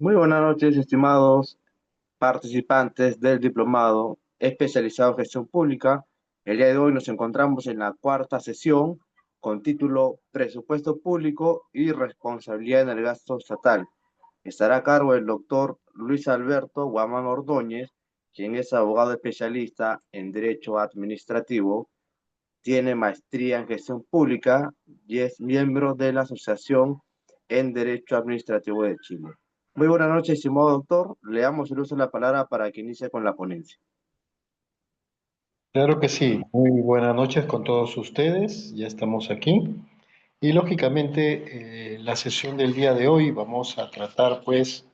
Muy buenas noches, estimados participantes del diplomado especializado en gestión pública. El día de hoy nos encontramos en la cuarta sesión con título Presupuesto público y responsabilidad en el gasto estatal. Estará a cargo el doctor Luis Alberto Guamán Ordóñez, quien es abogado especialista en Derecho Administrativo, tiene maestría en gestión pública y es miembro de la Asociación en Derecho Administrativo de Chile. Muy buenas noches, estimado doctor. Le damos el uso de la palabra para que inicie con la ponencia. Claro que sí. Muy buenas noches con todos ustedes. Ya estamos aquí. Y lógicamente, la sesión del día de hoy vamos a tratar pues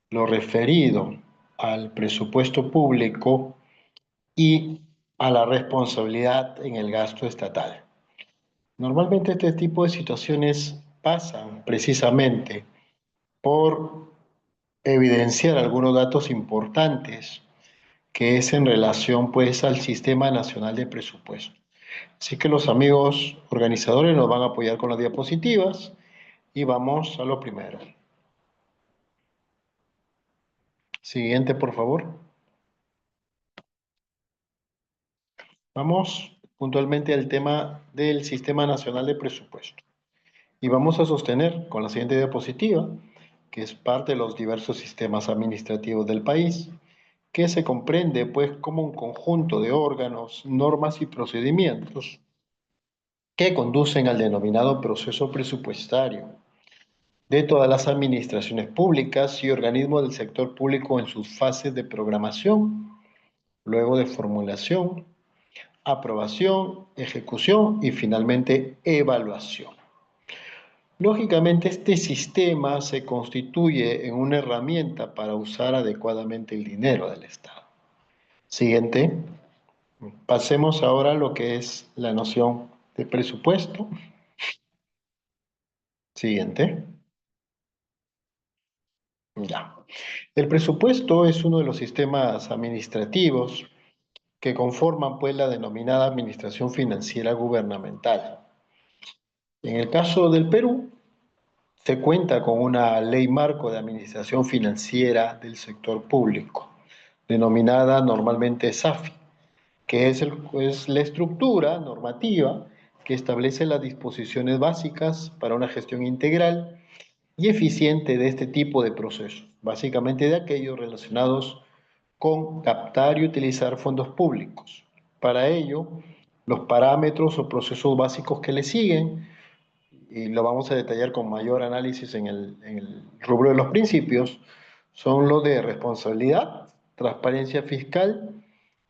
lo referido al presupuesto público y a la responsabilidad en el gasto estatal. Normalmente este tipo de situaciones pasan precisamente por evidenciar algunos datos importantes que es en relación pues al Sistema Nacional de Presupuesto. Así que los amigos organizadores nos van a apoyar con las diapositivas y vamos a lo primero. Siguiente, por favor. Vamos puntualmente al tema del Sistema Nacional de Presupuesto. Y vamos a sostener con la siguiente diapositiva, que es parte de los diversos sistemas administrativos del país, que se comprende pues como un conjunto de órganos, normas y procedimientos que conducen al denominado proceso presupuestario de todas las administraciones públicas y organismos del sector público en sus fases de programación, luego de formulación, aprobación, ejecución y finalmente evaluación. Lógicamente, este sistema se constituye en una herramienta para usar adecuadamente el dinero del Estado. Siguiente. Pasemos ahora a lo que es la noción de presupuesto. Siguiente. Ya. El presupuesto es uno de los sistemas administrativos que conforman pues la denominada administración financiera gubernamental. En el caso del Perú, se cuenta con una ley marco de administración financiera del sector público, denominada normalmente SAFI, que es la estructura normativa que establece las disposiciones básicas para una gestión integral y eficiente de este tipo de procesos, básicamente de aquellos relacionados con captar y utilizar fondos públicos. Para ello, los parámetros o procesos básicos que le siguen, y lo vamos a detallar con mayor análisis en el rubro de los principios, son los de responsabilidad, transparencia fiscal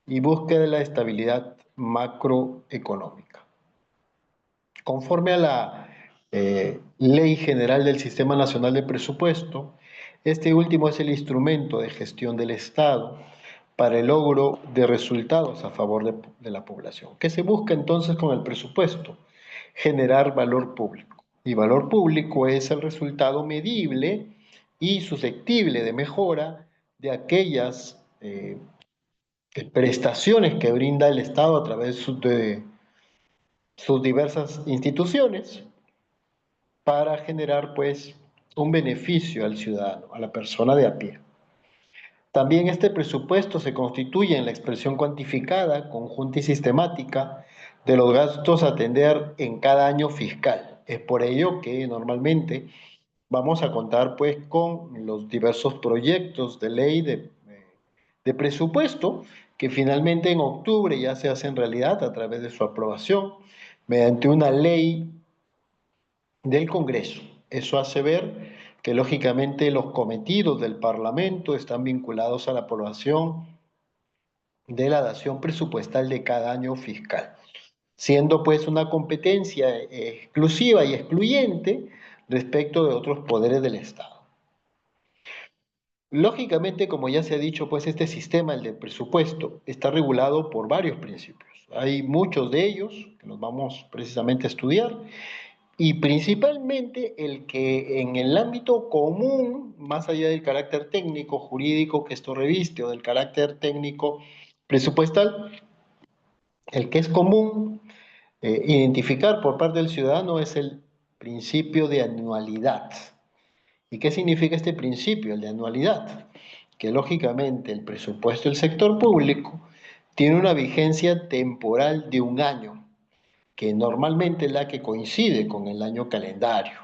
y búsqueda de la estabilidad macroeconómica. Conforme a la Ley General del Sistema Nacional de Presupuesto, este último es el instrumento de gestión del Estado para el logro de resultados a favor de la población. ¿Qué se busca entonces con el presupuesto? Generar valor público. Y valor público es el resultado medible y susceptible de mejora de aquellas prestaciones que brinda el Estado a través de sus diversas instituciones para generar pues un beneficio al ciudadano, a la persona de a pie. También este presupuesto se constituye en la expresión cuantificada, conjunta y sistemática de los gastos a atender en cada año fiscal. Es por ello que normalmente vamos a contar pues con los diversos proyectos de ley de presupuesto que finalmente en octubre ya se hacen realidad a través de su aprobación mediante una ley del Congreso. Eso hace ver que lógicamente los cometidos del Parlamento están vinculados a la aprobación de la dación presupuestal de cada año fiscal, siendo pues una competencia exclusiva y excluyente respecto de otros poderes del Estado. Lógicamente, como ya se ha dicho, pues este sistema, el de presupuesto, está regulado por varios principios. Hay muchos de ellos que nos vamos precisamente a estudiar y principalmente el que en el ámbito común, más allá del carácter técnico, jurídico que esto reviste o del carácter técnico presupuestal, el que es común identificar por parte del ciudadano es el principio de anualidad. ¿Y qué significa este principio, el de anualidad? Que lógicamente el presupuesto del sector público tiene una vigencia temporal de un año, que normalmente es la que coincide con el año calendario.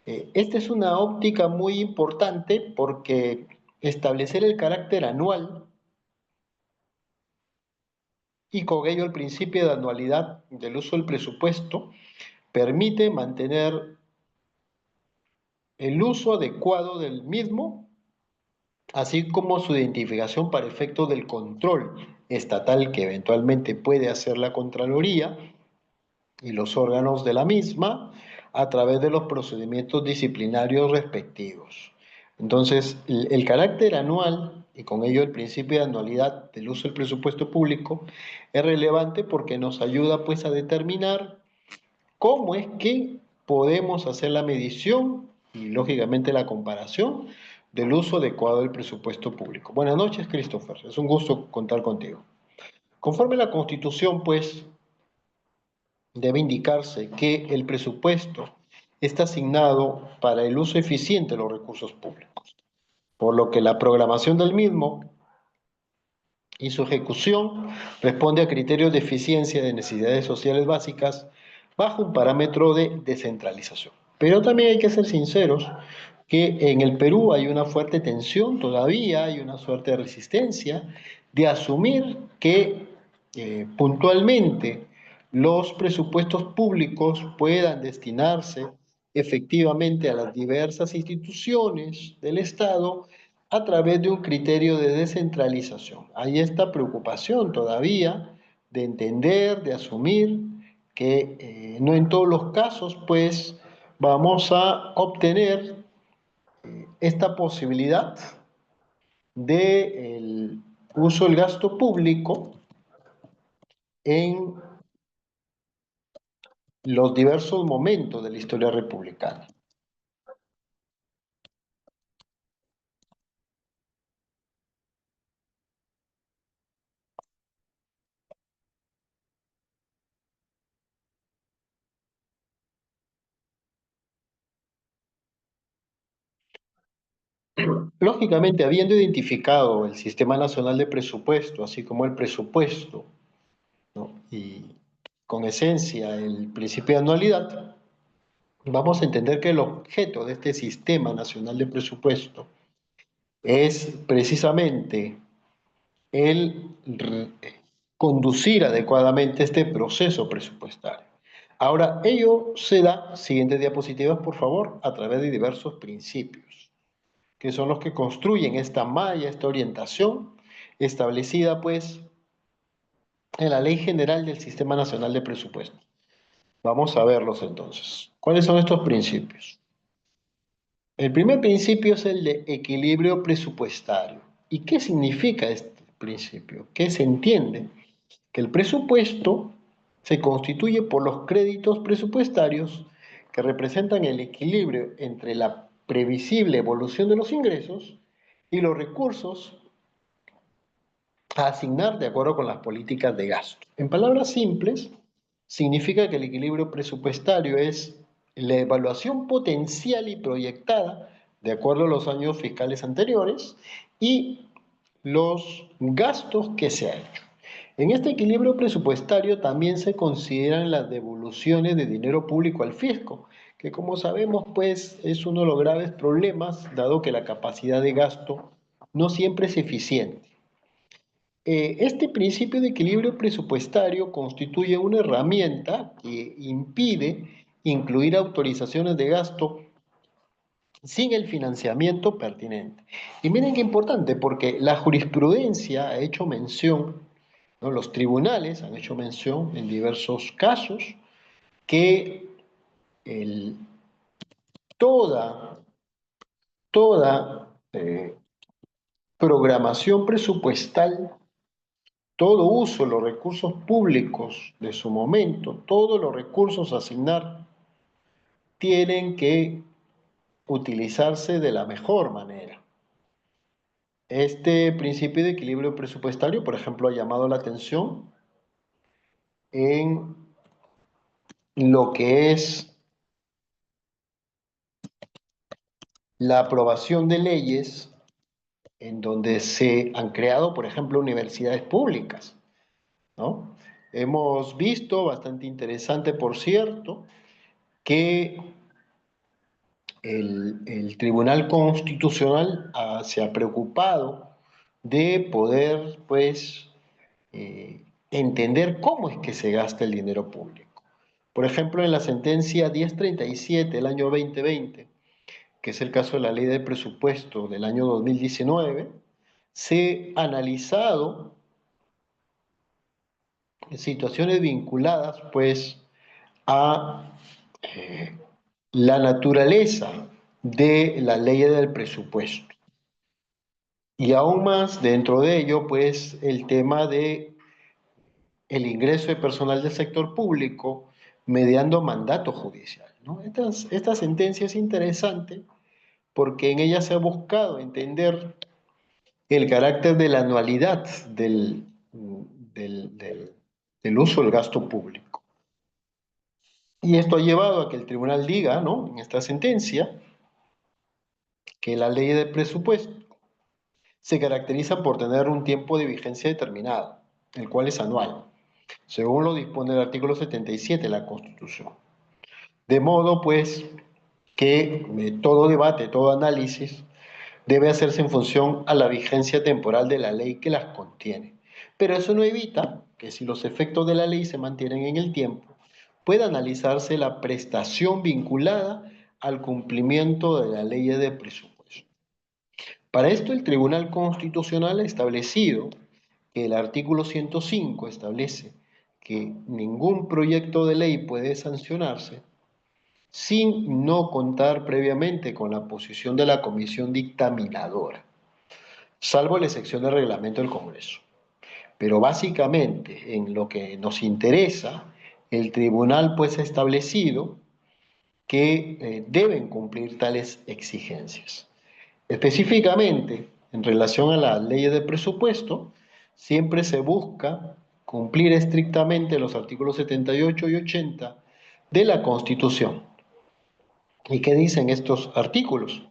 Esta es una óptica muy importante porque establecer el carácter anual y con ello el principio de anualidad del uso del presupuesto permite mantener el uso adecuado del mismo, así como su identificación para efectos del control estatal que eventualmente puede hacer la Contraloría y los órganos de la misma a través de los procedimientos disciplinarios respectivos. Entonces, el carácter anual y con ello el principio de anualidad del uso del presupuesto público es relevante porque nos ayuda pues a determinar cómo es que podemos hacer la medición y lógicamente la comparación del uso adecuado del presupuesto público. Buenas noches, Christopher. Es un gusto contar contigo. Conforme a la Constitución, pues, debe indicarse que el presupuesto está asignado para el uso eficiente de los recursos públicos, por lo que la programación del mismo y su ejecución responde a criterios de eficiencia de necesidades sociales básicas bajo un parámetro de descentralización. Pero también hay que ser sinceros que en el Perú hay una fuerte tensión todavía, hay una suerte de resistencia de asumir que puntualmente los presupuestos públicos puedan destinarse efectivamente a las diversas instituciones del Estado a través de un criterio de descentralización. Hay esta preocupación todavía de entender, de asumir que no en todos los casos pues vamos a obtener esta posibilidad del uso del gasto público en los diversos momentos de la historia republicana. Lógicamente, habiendo identificado el Sistema Nacional de Presupuesto, así como el presupuesto, ¿no? Y con esencia el principio de anualidad, vamos a entender que el objeto de este Sistema Nacional de Presupuesto es precisamente el conducir adecuadamente este proceso presupuestario. Ahora, ello se da, siguientes diapositivas por favor, a través de diversos principios, que son los que construyen esta malla, esta orientación establecida pues en la Ley General del Sistema Nacional de Presupuesto. Vamos a verlos entonces. ¿Cuáles son estos principios? El primer principio es el de equilibrio presupuestario. ¿Y qué significa este principio? ¿Qué se entiende? Que el presupuesto se constituye por los créditos presupuestarios que representan el equilibrio entre la previsible evolución de los ingresos y los recursos a asignar de acuerdo con las políticas de gasto. En palabras simples, significa que el equilibrio presupuestario es la evaluación potencial y proyectada de acuerdo a los años fiscales anteriores y los gastos que se han hecho. En este equilibrio presupuestario también se consideran las devoluciones de dinero público al fisco, que como sabemos pues es uno de los graves problemas dado que la capacidad de gasto no siempre es eficiente. Este principio de equilibrio presupuestario constituye una herramienta que impide incluir autorizaciones de gasto sin el financiamiento pertinente. Y miren qué importante, porque la jurisprudencia ha hecho mención, ¿no? Los tribunales han hecho mención en diversos casos que el, toda, toda programación presupuestal, todo uso de los recursos públicos de su momento, todos los recursos a asignar, tienen que utilizarse de la mejor manera. Este principio de equilibrio presupuestario, por ejemplo, ha llamado la atención en lo que es la aprobación de leyes en donde se han creado, por ejemplo, universidades públicas, ¿no? Hemos visto, bastante interesante, por cierto, que el Tribunal Constitucional se ha preocupado de poder, pues, entender cómo es que se gasta el dinero público. Por ejemplo, en la sentencia 1037 del año 2020, que es el caso de la ley de presupuesto del año 2019, se ha analizado situaciones vinculadas, pues, a la naturaleza de la ley del presupuesto. Y aún más dentro de ello, pues, el tema de el ingreso de personal del sector público mediando mandato judicial, ¿no? Esta sentencia es interesante porque en ella se ha buscado entender el carácter de la anualidad del uso del gasto público. Y esto ha llevado a que el tribunal diga, ¿no?, en esta sentencia, que la ley de presupuesto se caracteriza por tener un tiempo de vigencia determinado, el cual es anual, según lo dispone el artículo 77 de la Constitución. De modo, pues, que todo debate, todo análisis debe hacerse en función a la vigencia temporal de la ley que las contiene. Pero eso no evita que si los efectos de la ley se mantienen en el tiempo, pueda analizarse la prestación vinculada al cumplimiento de la ley de presupuesto. Para esto, el Tribunal Constitucional ha establecido que el artículo 105 establece que ningún proyecto de ley puede sancionarse sin no contar previamente con la posición de la comisión dictaminadora, salvo la excepción del reglamento del Congreso. Pero básicamente, en lo que nos interesa, el tribunal pues ha establecido que deben cumplir tales exigencias. Específicamente, en relación a las leyes de presupuesto, siempre se busca cumplir estrictamente los artículos 78 y 80 de la Constitución. ¿Y qué dicen estos artículos?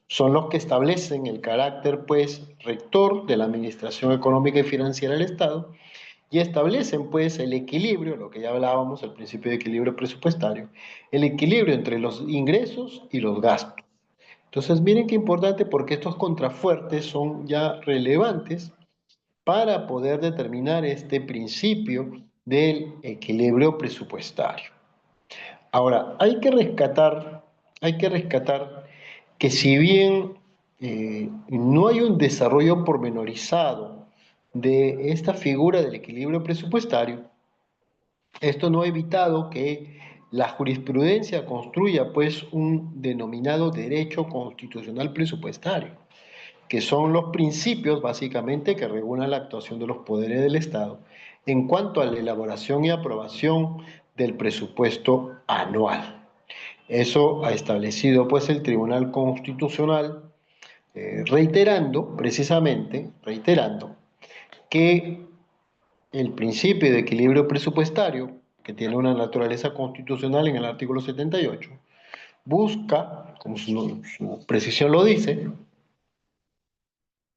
Son los que establecen el carácter, pues, rector de la administración económica y financiera del Estado y establecen, pues, el equilibrio, lo que ya hablábamos, el principio de equilibrio presupuestario, el equilibrio entre los ingresos y los gastos. Entonces, miren qué importante porque estos contrafuertes son ya relevantes para poder determinar este principio del equilibrio presupuestario. Ahora, hay que rescatar que si bien no hay un desarrollo pormenorizado de esta figura del equilibrio presupuestario, esto no ha evitado que la jurisprudencia construya pues un denominado derecho constitucional presupuestario, que son los principios básicamente que regulan la actuación de los poderes del Estado en cuanto a la elaboración y aprobación del presupuesto anual. Eso ha establecido pues el Tribunal Constitucional, reiterando que el principio de equilibrio presupuestario, que tiene una naturaleza constitucional en el artículo 78, busca, como su precisión lo dice,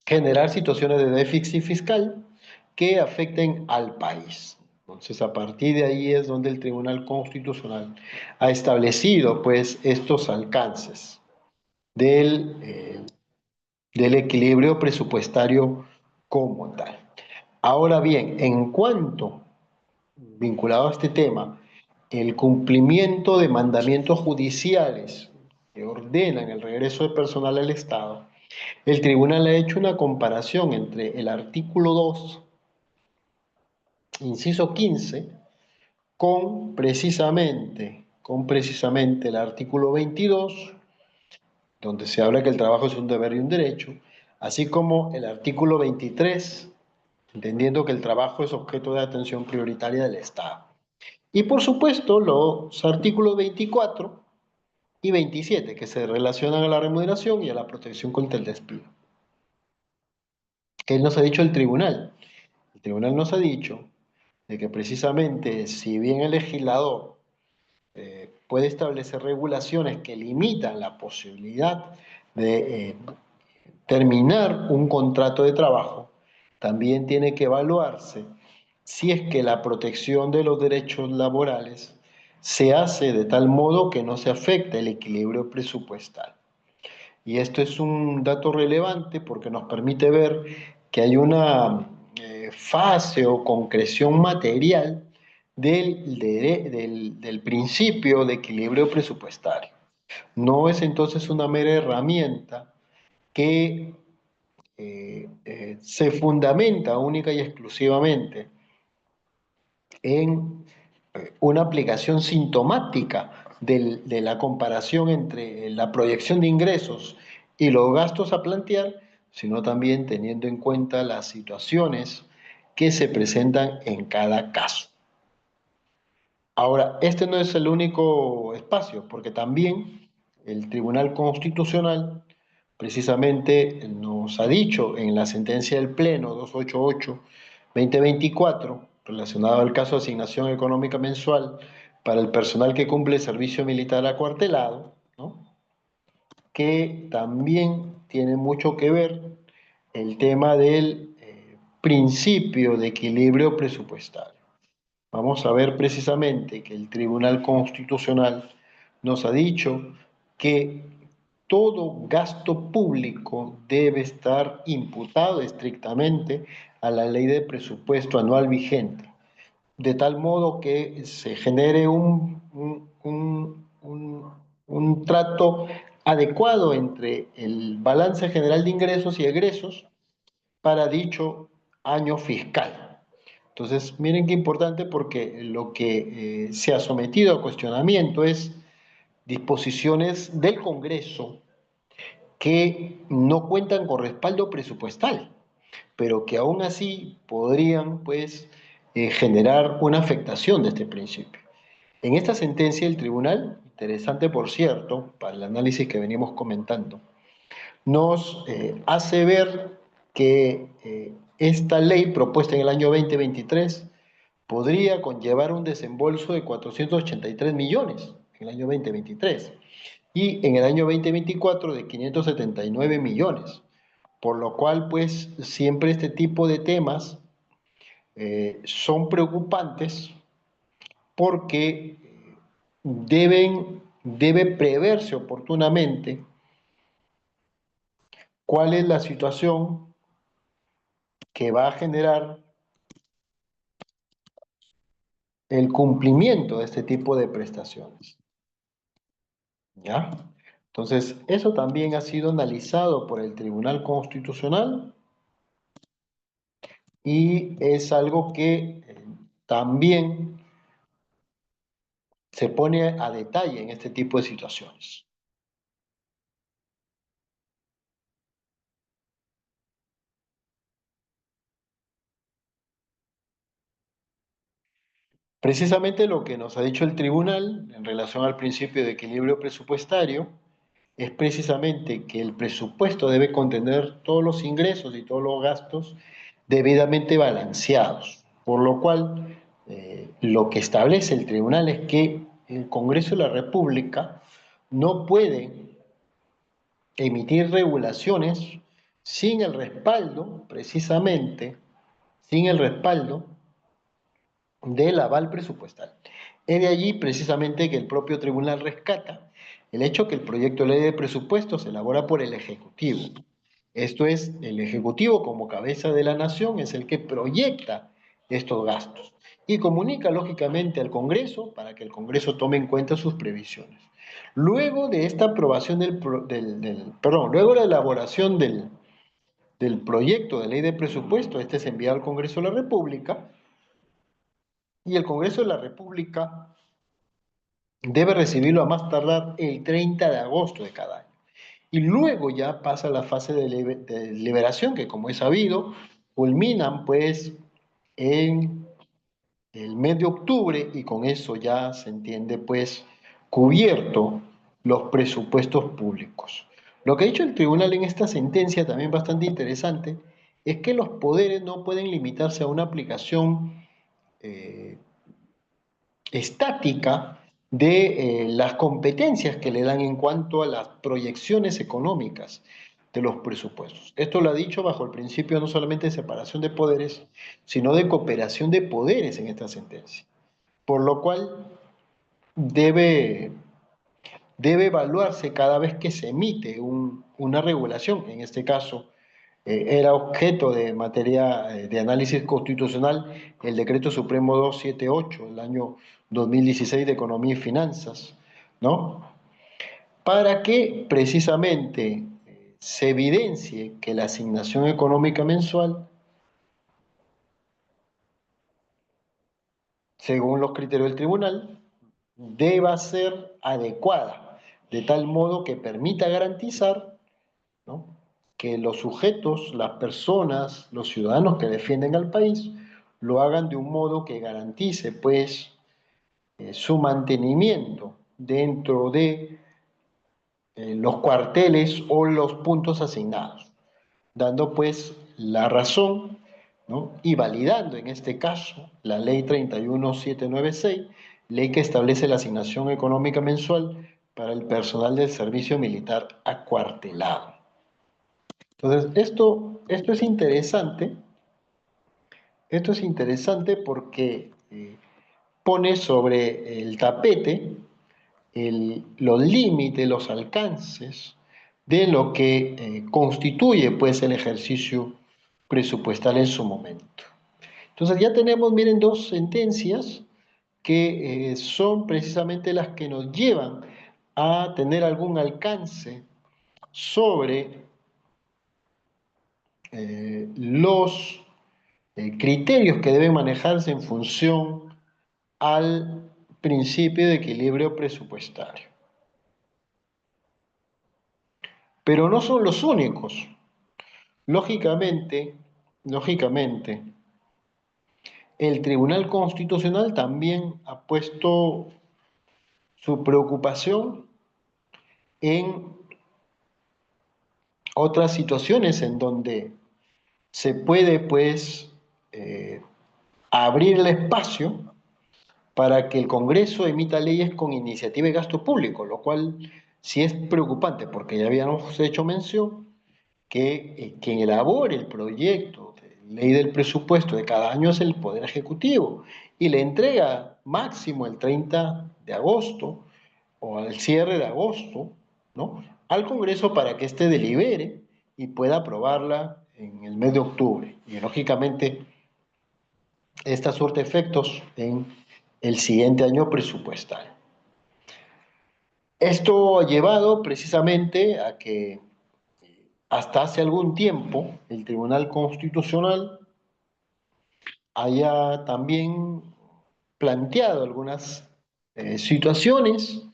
generar situaciones de déficit fiscal que afecten al país. Entonces, a partir de ahí es donde el Tribunal Constitucional ha establecido, pues, estos alcances del equilibrio presupuestario como tal. Ahora bien, en cuanto, vinculado a este tema, el cumplimiento de mandamientos judiciales que ordenan el regreso de personal al Estado, el tribunal ha hecho una comparación entre el artículo 2, inciso 15, con precisamente el artículo 22, donde se habla que el trabajo es un deber y un derecho, así como el artículo 23, entendiendo que el trabajo es objeto de atención prioritaria del Estado. Y por supuesto los artículos 24 y 27, que se relacionan a la remuneración y a la protección contra el despido. ¿Qué nos ha dicho el tribunal? El tribunal nos ha dicho de que precisamente si bien el legislador puede establecer regulaciones que limitan la posibilidad de terminar un contrato de trabajo, también tiene que evaluarse si es que la protección de los derechos laborales se hace de tal modo que no se afecte el equilibrio presupuestal. Y esto es un dato relevante porque nos permite ver que hay una fase o concreción material del principio de equilibrio presupuestario. No es entonces una mera herramienta que se fundamenta única y exclusivamente en una aplicación sintomática de la comparación entre la proyección de ingresos y los gastos a plantear, sino también teniendo en cuenta las situaciones que se presentan en cada caso. Ahora, este no es el único espacio, porque también el Tribunal Constitucional precisamente nos ha dicho en la sentencia del Pleno 288-2024, relacionado al caso de asignación económica mensual para el personal que cumple el servicio militar acuartelado, ¿no?, que también tiene mucho que ver el tema del principio de equilibrio presupuestario. Vamos a ver precisamente que el Tribunal Constitucional nos ha dicho que todo gasto público debe estar imputado estrictamente a la ley de presupuesto anual vigente, de tal modo que se genere un trato adecuado entre el balance general de ingresos y egresos para dicho año fiscal. Entonces, miren qué importante, porque lo que se ha sometido a cuestionamiento es disposiciones del Congreso que no cuentan con respaldo presupuestal, pero que aún así podrían, pues, generar una afectación de este principio. En esta sentencia el tribunal, interesante por cierto, para el análisis que venimos comentando, nos hace ver que esta ley propuesta en el año 2023 podría conllevar un desembolso de 483 millones en el año 2023 y en el año 2024 de 579 millones, por lo cual pues siempre este tipo de temas son preocupantes porque debe preverse oportunamente cuál es la situación que va a generar el cumplimiento de este tipo de prestaciones. ¿Ya? Entonces, eso también ha sido analizado por el Tribunal Constitucional y es algo que también se pone a detalle en este tipo de situaciones. Precisamente lo que nos ha dicho el tribunal en relación al principio de equilibrio presupuestario es precisamente que el presupuesto debe contener todos los ingresos y todos los gastos debidamente balanceados, por lo cual lo que establece el tribunal es que el Congreso de la República no puede emitir regulaciones sin el respaldo, precisamente, sin el respaldo del aval presupuestal. Es de allí precisamente que el propio tribunal rescata el hecho que el proyecto de ley de presupuesto se elabora por el Ejecutivo. Esto es, el Ejecutivo como cabeza de la nación es el que proyecta estos gastos y comunica lógicamente al Congreso para que el Congreso tome en cuenta sus previsiones. Luego de esta aprobación luego de la elaboración del proyecto de ley de presupuesto, este es enviado al Congreso de la República, y el Congreso de la República debe recibirlo a más tardar el 30 de agosto de cada año. Y luego ya pasa la fase de liberación, que como es sabido, culminan pues en el mes de octubre y con eso ya se entiende pues cubierto los presupuestos públicos. Lo que ha dicho el tribunal en esta sentencia, también bastante interesante, es que los poderes no pueden limitarse a una aplicación estática de las competencias que le dan en cuanto a las proyecciones económicas de los presupuestos. Esto lo ha dicho bajo el principio no solamente de separación de poderes, sino de cooperación de poderes en esta sentencia. Por lo cual debe, debe evaluarse cada vez que se emite una regulación, en este caso era objeto de materia de análisis constitucional el Decreto Supremo 278 del año 2016 de Economía y Finanzas, ¿no? Para que precisamente se evidencie que la asignación económica mensual, según los criterios del tribunal, deba ser adecuada, de tal modo que permita garantizar, ¿no?, que los sujetos, las personas, los ciudadanos que defienden al país, lo hagan de un modo que garantice, pues, su mantenimiento dentro de los cuarteles o los puntos asignados, dando, pues, la razón, ¿no?, y validando, en este caso, la ley 31796, ley que establece la asignación económica mensual para el personal del servicio militar acuartelado. Entonces, esto es interesante porque pone sobre el tapete los límites, los alcances de lo que constituye, pues, el ejercicio presupuestal en su momento. Entonces ya tenemos, miren, dos sentencias que son precisamente las que nos llevan a tener algún alcance sobre los criterios que deben manejarse en función al principio de equilibrio presupuestario. Pero no son los únicos. Lógicamente, el Tribunal Constitucional también ha puesto su preocupación en otras situaciones en donde se puede, pues, abrir el espacio para que el Congreso emita leyes con iniciativa de gasto público, lo cual sí es preocupante, porque ya habíamos hecho mención que quien elabore el proyecto de ley del presupuesto de cada año es el Poder Ejecutivo y le entrega máximo el 30 de agosto o al cierre de agosto, ¿no?, al Congreso para que éste delibere y pueda aprobarla en el mes de octubre. Y lógicamente esta surte efectos en el siguiente año presupuestal. Esto ha llevado precisamente a que hasta hace algún tiempo el Tribunal Constitucional haya también planteado algunas situaciones,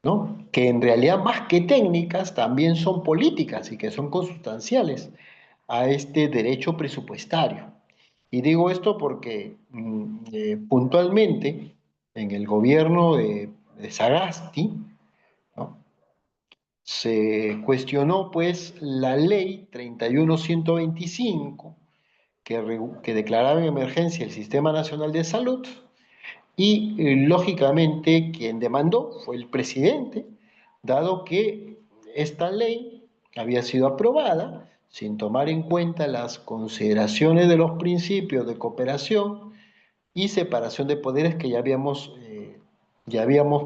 ¿no?, que en realidad, más que técnicas, también son políticas y que son consustanciales a este derecho presupuestario. Y digo esto porque puntualmente en el gobierno de Sagasti, ¿no?, se cuestionó, pues, la ley 31125 que declaraba en emergencia el Sistema Nacional de Salud y lógicamente quien demandó fue el presidente, dado que esta ley había sido aprobada sin tomar en cuenta las consideraciones de los principios de cooperación y separación de poderes que ya habíamos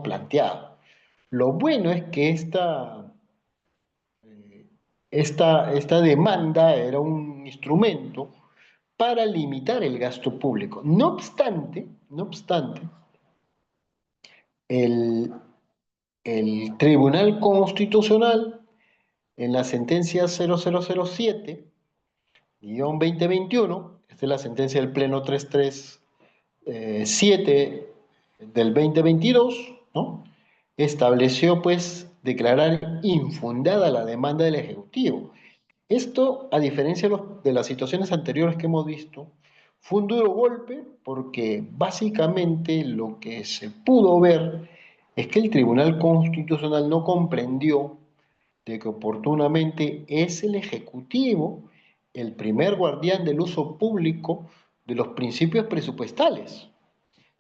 planteado. Lo bueno es que esta demanda era un instrumento para limitar el gasto público. No obstante, el, el Tribunal Constitucional, en la sentencia 0007-2021, esta es la sentencia del Pleno 337 del 2022, ¿no?, estableció, pues, declarar infundada la demanda del Ejecutivo. Esto, a diferencia de las situaciones anteriores que hemos visto, fue un duro golpe porque básicamente lo que se pudo ver es que el Tribunal Constitucional no comprendió de que oportunamente es el Ejecutivo el primer guardián del uso público de los principios presupuestales,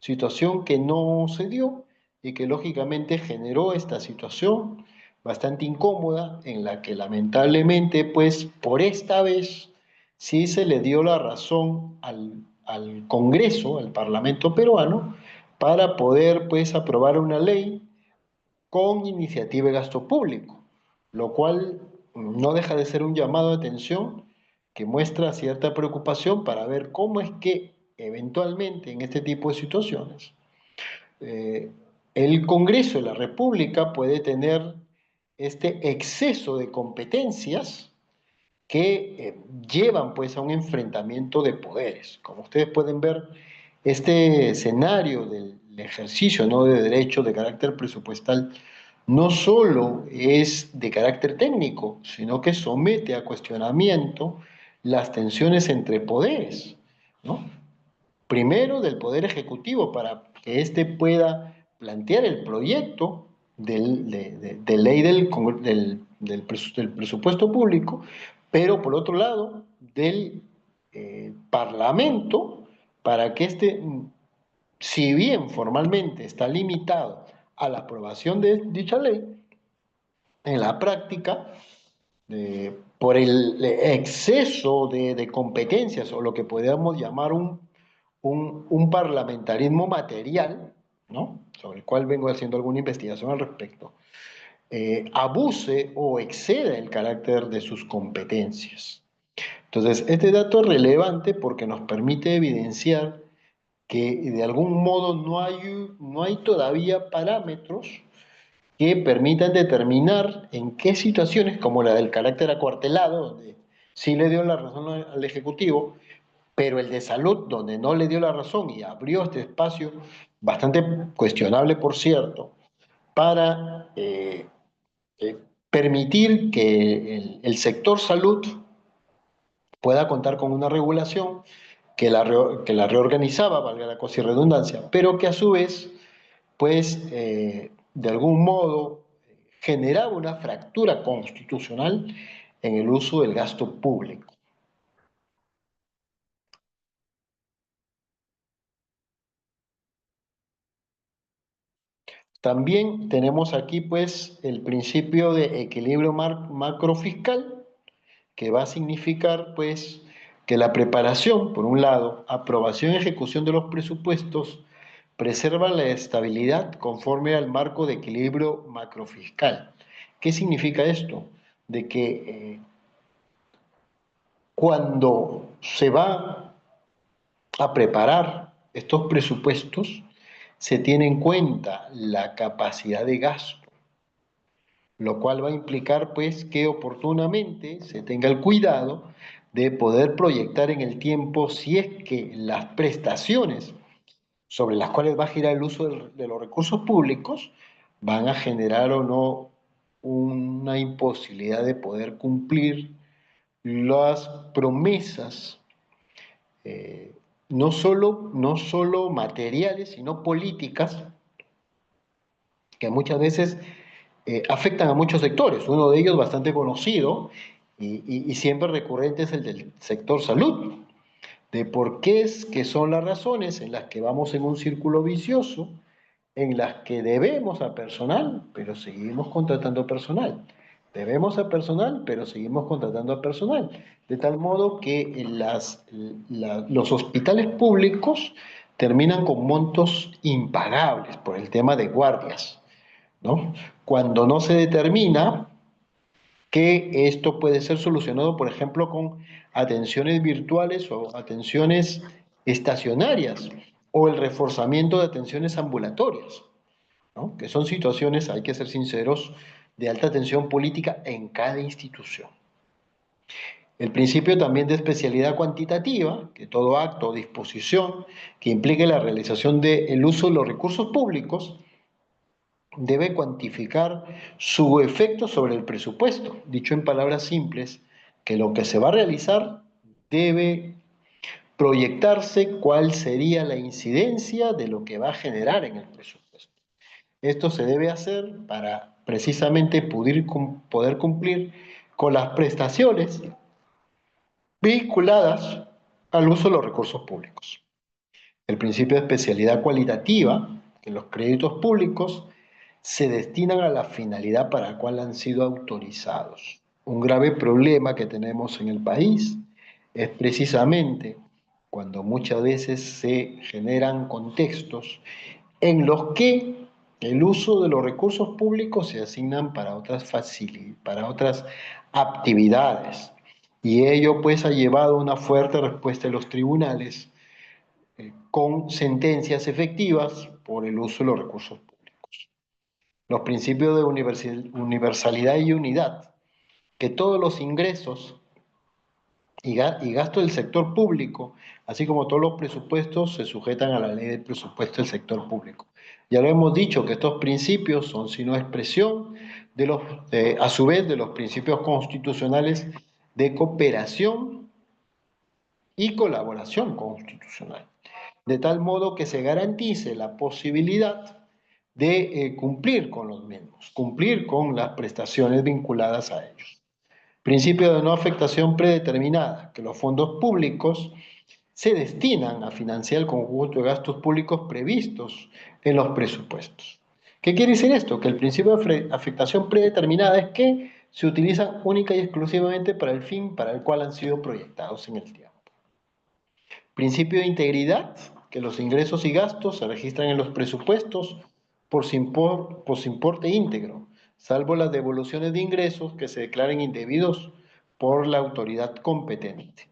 situación que no se dio y que lógicamente generó esta situación bastante incómoda en la que lamentablemente, pues por esta vez sí se le dio la razón al Congreso, al Parlamento peruano, para poder pues aprobar una ley con iniciativa de gasto público, lo cual no deja de ser un llamado de atención que muestra cierta preocupación para ver cómo es que eventualmente en este tipo de situaciones eh, el Congreso de la República puede tener este exceso de competencias que llevan pues a un enfrentamiento de poderes. Como ustedes pueden ver, este escenario del ejercicio, ¿no?, de derechos de carácter presupuestal no solo es de carácter técnico, sino que somete a cuestionamiento las tensiones entre poderes, ¿no? Primero del Poder Ejecutivo para que éste pueda plantear el proyecto de ley del presupuesto público, pero por otro lado del Parlamento para que éste, si bien formalmente está limitado a la aprobación de dicha ley, en la práctica, por el exceso de competencias o lo que podríamos llamar un parlamentarismo material, ¿no?, sobre el cual vengo haciendo alguna investigación al respecto, abuse o exceda el carácter de sus competencias. Entonces, este dato es relevante porque nos permite evidenciar que de algún modo no hay todavía parámetros que permitan determinar en qué situaciones, como la del carácter acuartelado, donde sí le dio la razón al Ejecutivo, pero el de salud, donde no le dio la razón y abrió este espacio, bastante cuestionable por cierto, para permitir que el sector salud pueda contar con una regulación que la reorganizaba, valga la cosa y redundancia, pero que a su vez, pues, de algún modo generaba una fractura constitucional en el uso del gasto público. También tenemos aquí, pues, el principio de equilibrio macrofiscal, que va a significar, pues, que la preparación, por un lado, aprobación y ejecución de los presupuestos, preserva la estabilidad conforme al marco de equilibrio macrofiscal. ¿Qué significa esto? De que cuando se va a preparar estos presupuestos, se tiene en cuenta la capacidad de gasto, lo cual va a implicar pues que oportunamente se tenga el cuidado de poder proyectar en el tiempo si es que las prestaciones sobre las cuales va a girar el uso de los recursos públicos van a generar o no una imposibilidad de poder cumplir las promesas, eh, no solo materiales, sino políticas, que muchas veces afectan a muchos sectores. Uno de ellos bastante conocido y siempre recurrente es el del sector salud, de por qué es que son las razones en las que vamos en un círculo vicioso, en las que debemos a personal, pero seguimos contratando personal. Debemos a personal, pero seguimos contratando a personal. De tal modo que los hospitales públicos terminan con montos impagables por el tema de guardias, ¿no? Cuando no se determina que esto puede ser solucionado, por ejemplo, con atenciones virtuales o atenciones estacionarias o el reforzamiento de atenciones ambulatorias, ¿no?, que son situaciones, hay que ser sinceros, de alta tensión política en cada institución. El principio también de especialidad cuantitativa, que todo acto o disposición que implique la realización del uso de los recursos públicos debe cuantificar su efecto sobre el presupuesto. Dicho en palabras simples, que lo que se va a realizar debe proyectarse cuál sería la incidencia de lo que va a generar en el presupuesto. Esto se debe hacer para precisamente poder cumplir con las prestaciones vinculadas al uso de los recursos públicos. El principio de especialidad cualitativa que los créditos públicos se destinan a la finalidad para la cual han sido autorizados. Un grave problema que tenemos en el país es precisamente cuando muchas veces se generan contextos en los que el uso de los recursos públicos se asignan para para otras actividades. Y ello pues ha llevado a una fuerte respuesta de los tribunales con sentencias efectivas por el uso de los recursos públicos. Los principios de universalidad y unidad, que todos los ingresos y gasto del sector público, así como todos los presupuestos, se sujetan a la ley del presupuesto del sector público. Ya lo hemos dicho que estos principios son sino expresión de a su vez, de los principios constitucionales de cooperación y colaboración constitucional, de tal modo que se garantice la posibilidad de cumplir con los mismos, cumplir con las prestaciones vinculadas a ellos. Principio de no afectación predeterminada, que los fondos públicos se destinan a financiar el conjunto de gastos públicos previstos en los presupuestos. ¿Qué quiere decir esto? Que el principio de afectación predeterminada es que se utilizan única y exclusivamente para el fin para el cual han sido proyectados en el tiempo. Principio de integridad, que los ingresos y gastos se registran en los presupuestos por su importe íntegro, salvo las devoluciones de ingresos que se declaren indebidos por la autoridad competente.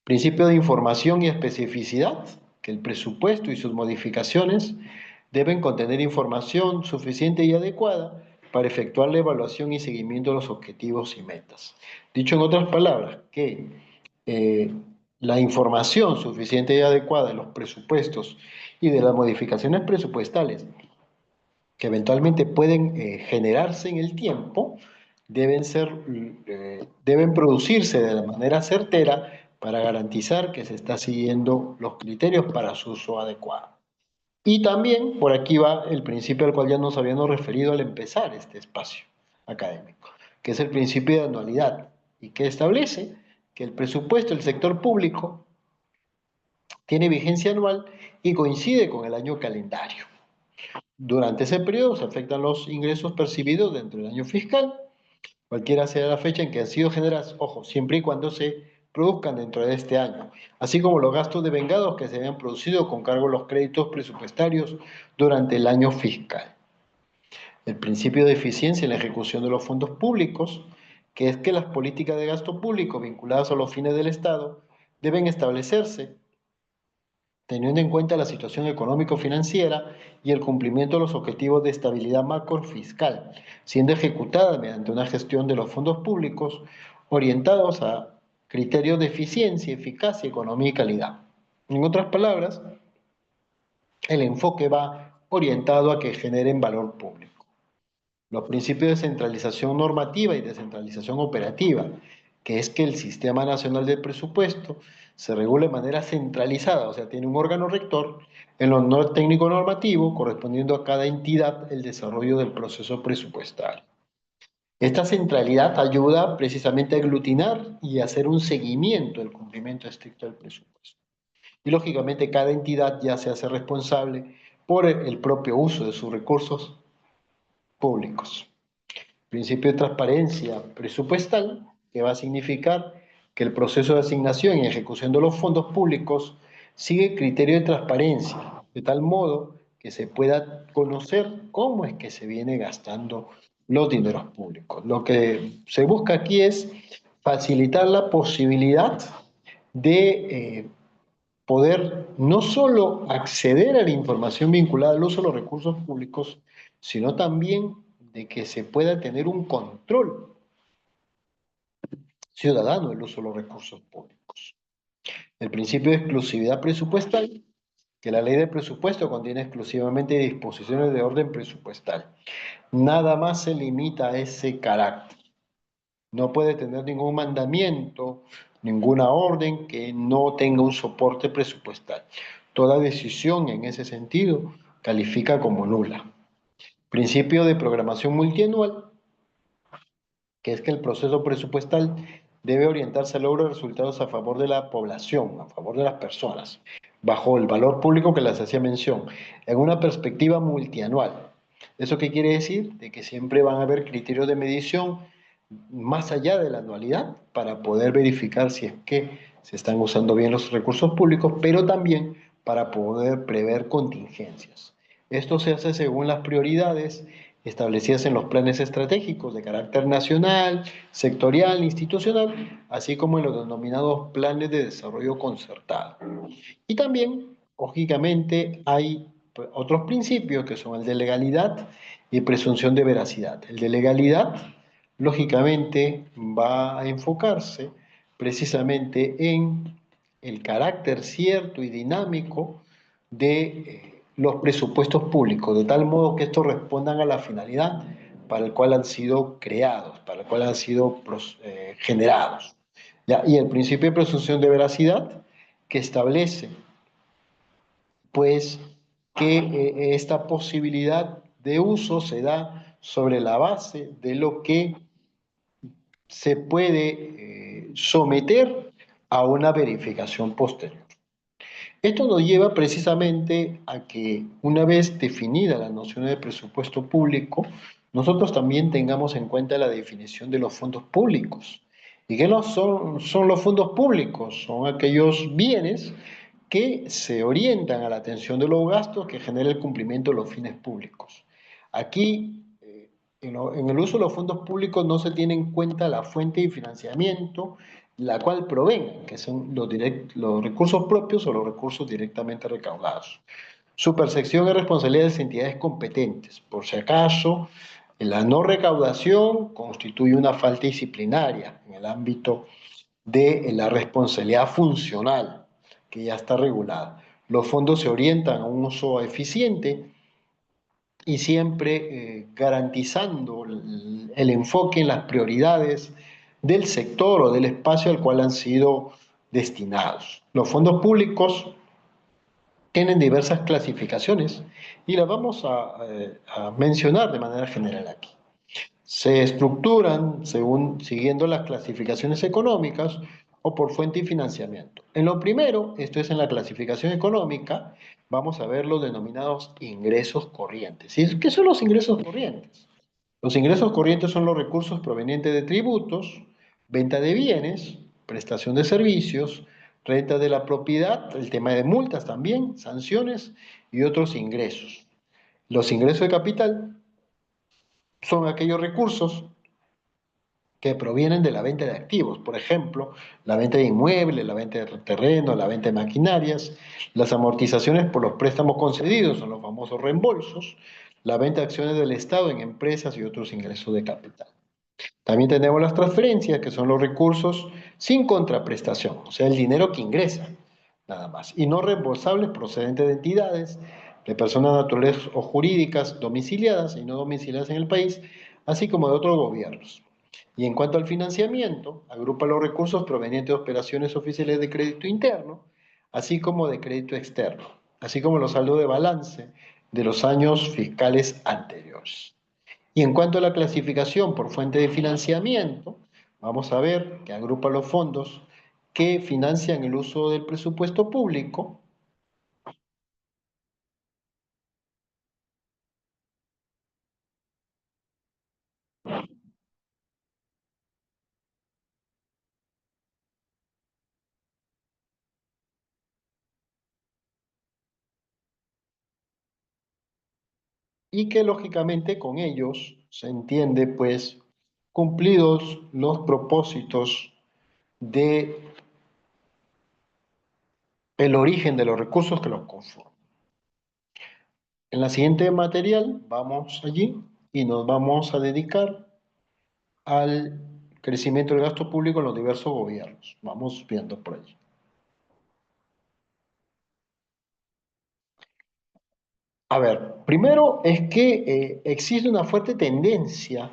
Principio de información y especificidad, que el presupuesto y sus modificaciones deben contener información suficiente y adecuada para efectuar la evaluación y seguimiento de los objetivos y metas. Dicho en otras palabras, que la información suficiente y adecuada de los presupuestos y de las modificaciones presupuestales que eventualmente pueden generarse en el tiempo, deben producirse de la manera certera para garantizar que se está siguiendo los criterios para su uso adecuado. Y también por aquí va el principio al cual ya nos habíamos referido al empezar este espacio académico, que es el principio de anualidad y que establece que el presupuesto del sector público tiene vigencia anual y coincide con el año calendario. Durante ese periodo se afectan los ingresos percibidos dentro del año fiscal, cualquiera sea la fecha en que han sido generados, ojo, siempre y cuando se produzcan dentro de este año, así como los gastos de vengados que se hayan producido con cargo a los créditos presupuestarios durante el año fiscal. El principio de eficiencia en la ejecución de los fondos públicos, que es que las políticas de gasto público vinculadas a los fines del Estado deben establecerse teniendo en cuenta la situación económico-financiera y el cumplimiento de los objetivos de estabilidad macrofiscal, siendo ejecutada mediante una gestión de los fondos públicos orientados a criterios de eficiencia, eficacia, economía y calidad. En otras palabras, el enfoque va orientado a que generen valor público. Los principios de centralización normativa y descentralización operativa, que es que el Sistema Nacional del Presupuesto se regule de manera centralizada, o sea, tiene un órgano rector en lo técnico normativo, correspondiendo a cada entidad el desarrollo del proceso presupuestario. Esta centralidad ayuda precisamente a aglutinar y a hacer un seguimiento del cumplimiento estricto del presupuesto. Y lógicamente cada entidad ya se hace responsable por el propio uso de sus recursos públicos. Principio de transparencia presupuestal, que va a significar que el proceso de asignación y ejecución de los fondos públicos sigue criterio de transparencia, de tal modo que se pueda conocer cómo es que se viene gastando los dineros públicos. Lo que se busca aquí es facilitar la posibilidad de poder no solo acceder a la información vinculada al uso de los recursos públicos, sino también de que se pueda tener un control ciudadano del uso de los recursos públicos. El principio de exclusividad presupuestal, que la ley de presupuesto contiene exclusivamente disposiciones de orden presupuestal. Nada más se limita a ese carácter. No puede tener ningún mandamiento, ninguna orden que no tenga un soporte presupuestal. Toda decisión en ese sentido califica como nula. Principio de programación multianual, que es que el proceso presupuestal debe orientarse al logro de resultados a favor de la población, a favor de las personas, bajo el valor público que les hacía mención, en una perspectiva multianual. ¿Eso qué quiere decir? De que siempre van a haber criterios de medición más allá de la anualidad para poder verificar si es que se están usando bien los recursos públicos, pero también para poder prever contingencias. Esto se hace según las prioridades establecidas en los planes estratégicos de carácter nacional, sectorial, institucional, así como en los denominados planes de desarrollo concertado. Y también, lógicamente, hay otros principios que son el de legalidad y presunción de veracidad. El de legalidad, lógicamente, va a enfocarse precisamente en el carácter cierto y dinámico de los presupuestos públicos, de tal modo que estos respondan a la finalidad para el cual han sido creados, para el cual han sido generados. ¿Ya? Y el principio de presunción de veracidad que establece pues que esta posibilidad de uso se da sobre la base de lo que se puede someter a una verificación posterior. Esto nos lleva precisamente a que una vez definida la noción de presupuesto público, nosotros también tengamos en cuenta la definición de los fondos públicos. ¿Y qué no son los fondos públicos? Son aquellos bienes que se orientan a la atención de los gastos que genera el cumplimiento de los fines públicos. Aquí, en el uso de los fondos públicos no se tiene en cuenta la fuente de financiamiento, la cual provengan, que son los recursos propios o los recursos directamente recaudados. Su percepción es responsabilidad de las entidades competentes. Por si acaso, la no recaudación constituye una falta disciplinaria en el ámbito de la responsabilidad funcional, que ya está regulada. Los fondos se orientan a un uso eficiente y siempre garantizando el enfoque en las prioridades del sector o del espacio al cual han sido destinados. Los fondos públicos tienen diversas clasificaciones y las vamos a mencionar de manera general aquí. Se estructuran siguiendo las clasificaciones económicas o por fuente y financiamiento. En lo primero, esto es en la clasificación económica, vamos a ver los denominados ingresos corrientes. ¿Y qué son los ingresos corrientes? Los ingresos corrientes son los recursos provenientes de tributos, venta de bienes, prestación de servicios, renta de la propiedad, el tema de multas también, sanciones y otros ingresos. Los ingresos de capital son aquellos recursos que provienen de la venta de activos, por ejemplo, la venta de inmuebles, la venta de terreno, la venta de maquinarias, las amortizaciones por los préstamos concedidos, son los famosos reembolsos, la venta de acciones del Estado en empresas y otros ingresos de capital. También tenemos las transferencias, que son los recursos sin contraprestación, o sea, el dinero que ingresa, nada más, y no reembolsables procedentes de entidades, de personas naturales o jurídicas domiciliadas y no domiciliadas en el país, así como de otros gobiernos. Y en cuanto al financiamiento, agrupa los recursos provenientes de operaciones oficiales de crédito interno, así como de crédito externo, así como los saldos de balance de los años fiscales anteriores. Y en cuanto a la clasificación por fuente de financiamiento, vamos a ver que agrupa los fondos que financian el uso del presupuesto público y que lógicamente con ellos se entiende pues cumplidos los propósitos de el origen de los recursos que los conforman. En la siguiente material vamos allí y nos vamos a dedicar al crecimiento del gasto público en los diversos gobiernos. Vamos viendo por allí. A ver, primero es que existe una fuerte tendencia,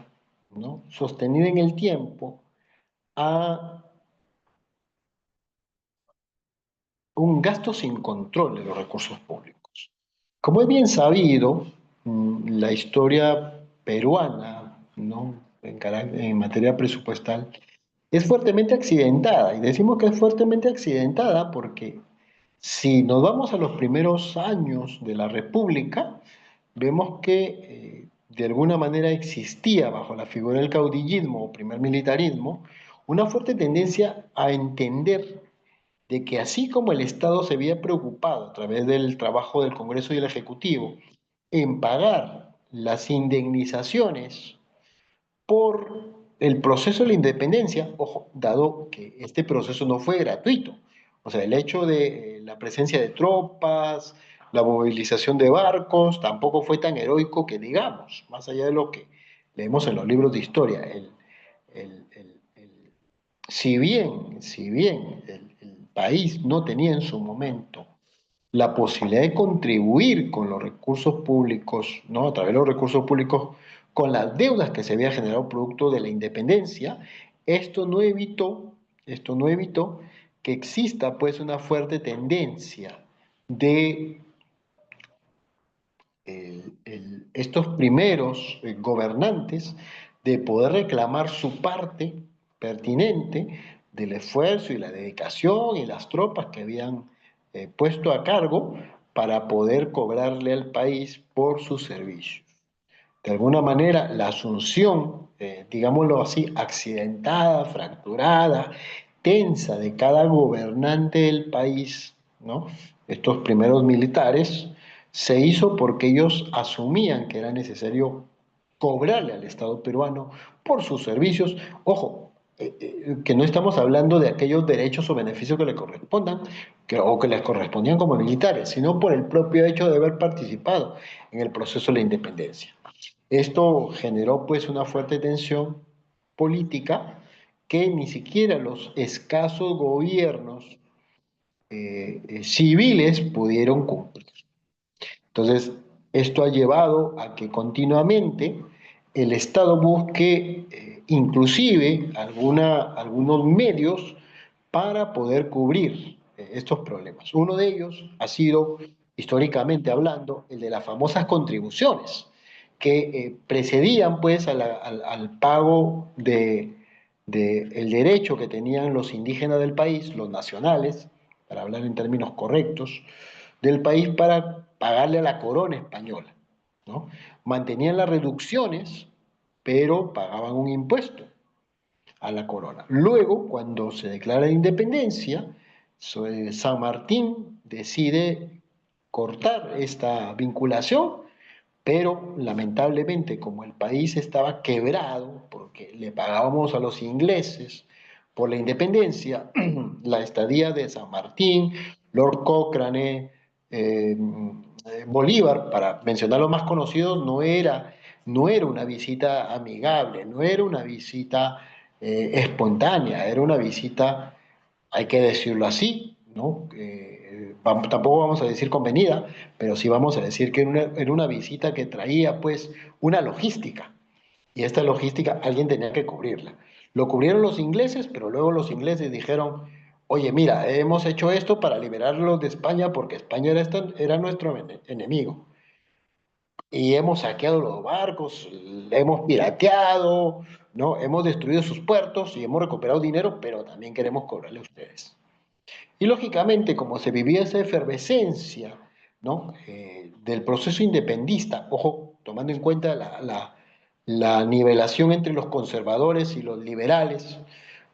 ¿no?, sostenida en el tiempo a un gasto sin control de los recursos públicos. Como es bien sabido, la historia peruana, ¿no?, en materia presupuestal es fuertemente accidentada. Y decimos que es fuertemente accidentada porque Si nos vamos a los primeros años de la República, vemos que de alguna manera existía bajo la figura del caudillismo o primer militarismo una fuerte tendencia a entender de que así como el Estado se había preocupado a través del trabajo del Congreso y el Ejecutivo en pagar las indemnizaciones por el proceso de la independencia, ojo, dado que este proceso no fue gratuito. O sea, el hecho de la presencia de tropas, la movilización de barcos, tampoco fue tan heroico que digamos, más allá de lo que leemos en los libros de historia. El, el, el, si bien el país no tenía en su momento la posibilidad de contribuir con los recursos públicos, ¿no? A través de los recursos públicos, con las deudas que se había generado producto de la independencia, esto no evitó, esto no evitó que exista pues una fuerte tendencia de estos primeros gobernantes de poder reclamar su parte pertinente del esfuerzo y la dedicación y las tropas que habían puesto a cargo para poder cobrarle al país por sus servicios. De alguna manera, la asunción, digámoslo así, accidentada, fracturada, tensa de cada gobernante del país, ¿no? Estos primeros militares, se hizo porque ellos asumían que era necesario cobrarle al Estado peruano por sus servicios. Ojo, que no estamos hablando de aquellos derechos o beneficios que le correspondan o que les correspondían como militares, sino por el propio hecho de haber participado en el proceso de la independencia. Esto generó pues una fuerte tensión política que ni siquiera los escasos gobiernos civiles pudieron cumplir. Entonces, esto ha llevado a que continuamente el Estado busque inclusive algunos medios para poder cubrir estos problemas. Uno de ellos ha sido, históricamente hablando, el de las famosas contribuciones, que precedían pues al pago el derecho que tenían los indígenas del país, los nacionales, para hablar en términos correctos, del país para pagarle a la corona española, ¿no? Mantenían las reducciones, pero pagaban un impuesto a la corona. Luego, cuando se declara la independencia, San Martín decide cortar esta vinculación, pero lamentablemente como el país estaba quebrado, porque le pagábamos a los ingleses por la independencia, la estadía de San Martín, Lord Cochrane, Bolívar, para mencionar los más conocidos, no era una visita amigable, no era una visita espontánea, era una visita, hay que decirlo así, ¿no? Tampoco vamos a decir convenida, pero sí vamos a decir que era una visita que traía pues una logística, y esta logística alguien tenía que cubrirla. Lo cubrieron los ingleses, pero luego los ingleses dijeron, oye, mira, hemos hecho esto para liberarlos de España porque España era nuestro enemigo. Y hemos saqueado los barcos, hemos pirateado, ¿no? Hemos destruido sus puertos y hemos recuperado dinero, pero también queremos cobrarle a ustedes. Y lógicamente, como se vivía esa efervescencia, ¿no? Del proceso independista, ojo, tomando en cuenta la nivelación entre los conservadores y los liberales,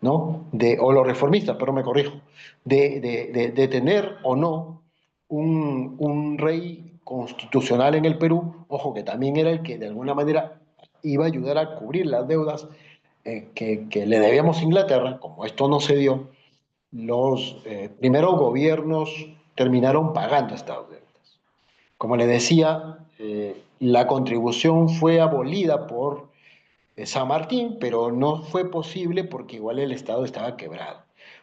¿no? O los reformistas, pero me corrijo, de tener o no un rey constitucional en el Perú, ojo, que también era el que de alguna manera iba a ayudar a cubrir las deudas que le debíamos a Inglaterra. Como esto no se dio, los primeros gobiernos terminaron pagando estas deudas. Como le decía, la contribución fue abolida por San Martín, pero no fue posible porque igual el Estado estaba quebrado.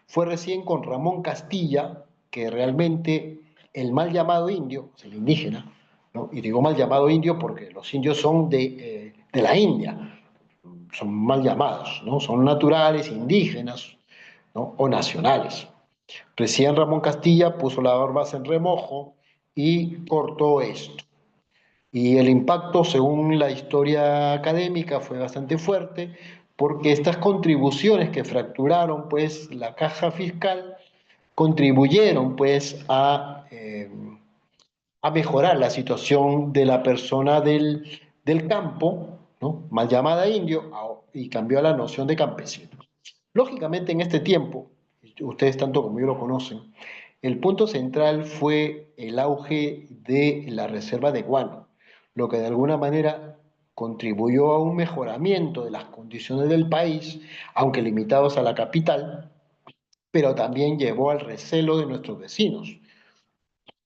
Fue recién con Ramón Castilla que realmente el mal llamado indio, el indígena, ¿no? Y digo mal llamado indio porque los indios son de la India, son mal llamados, ¿no? Son naturales, indígenas, ¿no? O nacionales. Recién Ramón Castilla puso las barbas en remojo y cortó esto. Y el impacto, según la historia académica, fue bastante fuerte porque estas contribuciones que fracturaron pues la caja fiscal contribuyeron pues a mejorar la situación de la persona del campo, ¿no? Mal llamada indio, y cambió a la noción de campesino. Lógicamente, en este tiempo, ustedes tanto como yo lo conocen, el punto central fue el auge de la reserva de guano, lo que de alguna manera contribuyó a un mejoramiento de las condiciones del país, aunque limitados a la capital, pero también llevó al recelo de nuestros vecinos.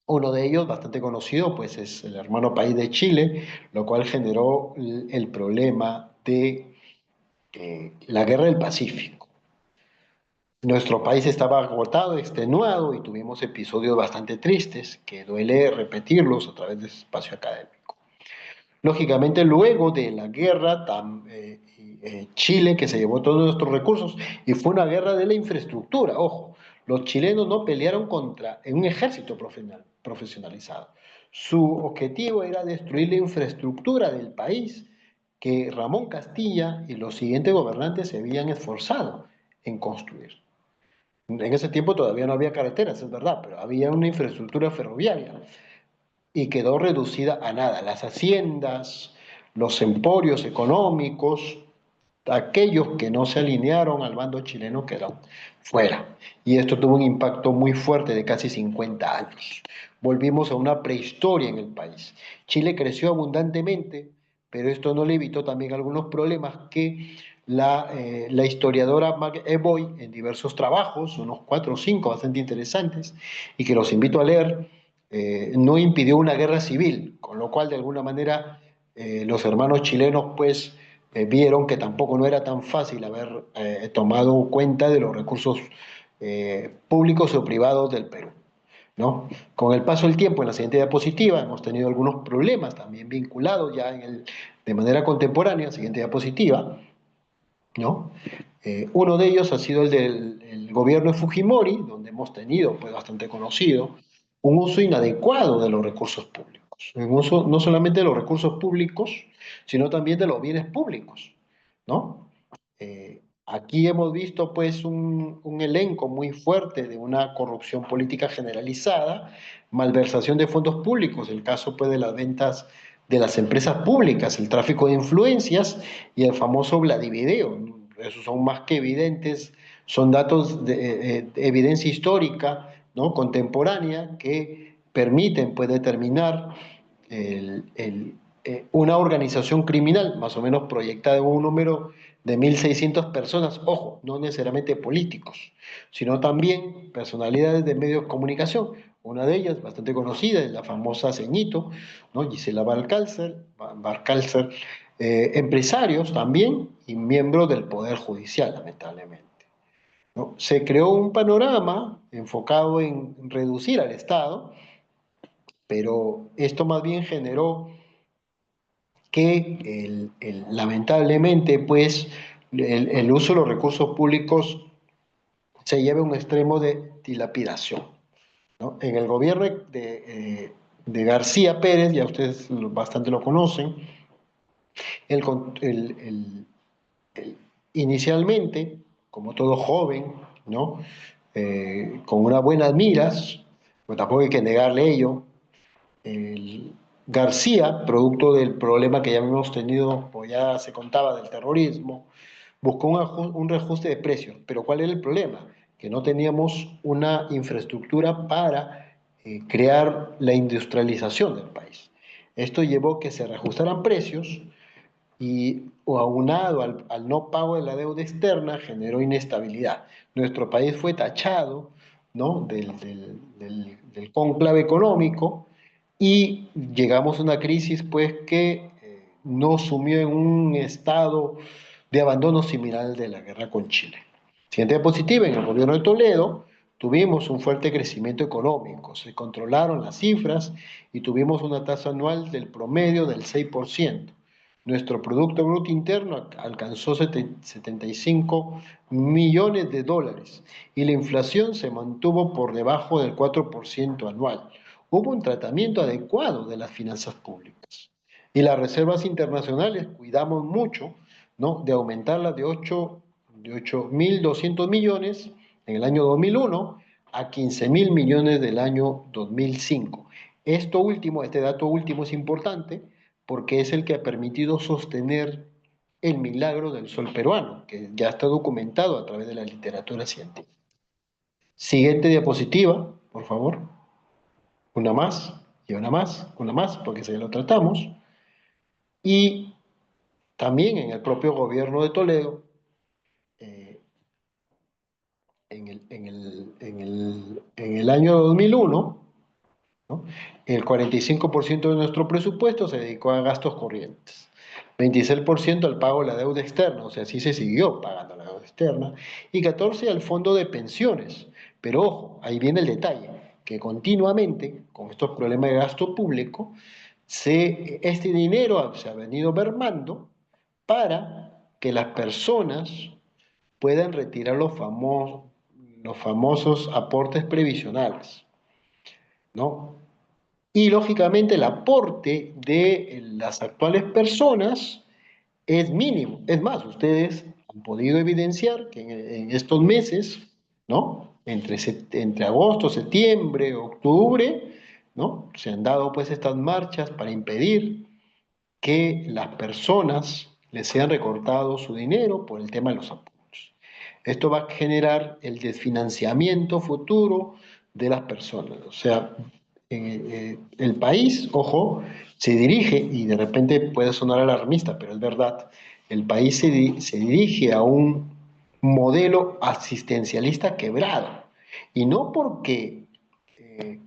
Uno de ellos, bastante conocido, pues es el hermano país de Chile, lo cual generó el problema de la guerra del Pacífico. Nuestro país estaba agotado, extenuado y tuvimos episodios bastante tristes que duele repetirlos a través de ese espacio académico. Lógicamente, luego de la guerra, Chile, que se llevó todos nuestros recursos, y fue una guerra de la infraestructura, ojo, los chilenos no pelearon contra un ejército profesionalizado. Su objetivo era destruir la infraestructura del país que Ramón Castilla y los siguientes gobernantes se habían esforzado en construir. En ese tiempo todavía no había carreteras, es verdad, pero había una infraestructura ferroviaria y quedó reducida a nada. Las haciendas, los emporios económicos, aquellos que no se alinearon al bando chileno quedaron fuera. Y esto tuvo un impacto muy fuerte de casi 50 años. Volvimos a una prehistoria en el país. Chile creció abundantemente, pero esto no le evitó también algunos problemas que la historiadora Mag Eboy, en diversos trabajos, unos 4 o 5 bastante interesantes, y que los invito a leer, no impidió una guerra civil, con lo cual de alguna manera los hermanos chilenos pues vieron que tampoco no era tan fácil haber tomado cuenta de los recursos públicos o privados del Perú, ¿no? Con el paso del tiempo, en la siguiente diapositiva, hemos tenido algunos problemas también vinculados ya de manera contemporánea, siguiente diapositiva, ¿no? Uno de ellos ha sido el gobierno de Fujimori, donde hemos tenido, pues bastante conocido, un uso inadecuado de los recursos públicos. Un uso no solamente de los recursos públicos, sino también de los bienes públicos, ¿no? Aquí hemos visto pues un elenco muy fuerte de una corrupción política generalizada, malversación de fondos públicos, el caso pues de las ventas de las empresas públicas, el tráfico de influencias y el famoso Vladivideo. Esos son más que evidentes, son datos de evidencia histórica, ¿no? Contemporánea, que permiten pues determinar una organización criminal más o menos proyectada en un número de 1.600 personas, ojo, no necesariamente políticos, sino también personalidades de medios de comunicación. Una de ellas, bastante conocida, es la famosa Ceñito, ¿no? Gisela Valcárcel, empresarios también y miembros del Poder Judicial, lamentablemente, ¿no? Se creó un panorama enfocado en reducir al Estado, pero esto más bien generó que lamentablemente pues el uso de los recursos públicos se lleve a un extremo de dilapidación, ¿no? En el gobierno de García Pérez, ya ustedes bastante lo conocen, el, el, el, inicialmente, como todo joven, ¿no? Con unas buenas miras, pues tampoco hay que negarle ello, el García, producto del problema que ya hemos tenido, o ya se contaba, del terrorismo, buscó un reajuste de precios. Pero ¿cuál era el problema? Que no teníamos una infraestructura para crear la industrialización del país. Esto llevó a que se reajustaran precios y o aunado al no pago de la deuda externa generó inestabilidad. Nuestro país fue tachado, ¿no? del cónclave económico y llegamos a una crisis pues que nos sumió en un estado de abandono similar al de la guerra con Chile. Siguiente diapositiva, en el gobierno de Toledo tuvimos un fuerte crecimiento económico, se controlaron las cifras y tuvimos una tasa anual del promedio del 6%. Nuestro Producto Bruto Interno alcanzó 75 millones de dólares y la inflación se mantuvo por debajo del 4% anual. Hubo un tratamiento adecuado de las finanzas públicas. Y las reservas internacionales cuidamos mucho, ¿no? De aumentarlas de 8.200 millones en el año 2001 a 15.000 millones del año 2005. Este dato último es importante porque es el que ha permitido sostener el milagro del sol peruano, que ya está documentado a través de la literatura científica. Siguiente diapositiva, por favor. Una más, y una más, porque ya lo tratamos. Y también en el propio gobierno de Toledo, eh, en el año 2001, ¿no? El 45% de nuestro presupuesto se dedicó a gastos corrientes, 26% al pago de la deuda externa, o sea, sí se siguió pagando la deuda externa, y 14% al fondo de pensiones. Pero ojo, ahí viene el detalle, que continuamente, con estos problemas de gasto público, este dinero se ha venido mermando para que las personas puedan retirar los famosos aportes previsionales, ¿no? Y lógicamente el aporte de las actuales personas es mínimo. Es más, ustedes han podido evidenciar que en estos meses, ¿no? Entre agosto, septiembre, octubre, ¿no? Se han dado pues estas marchas para impedir que las personas les sean recortado su dinero por el tema de los apoyos. Esto va a generar el desfinanciamiento futuro de las personas. O sea, el país, ojo, se dirige, y de repente puede sonar alarmista, pero es verdad, el país se dirige a un modelo asistencialista quebrado. Y no porque eh,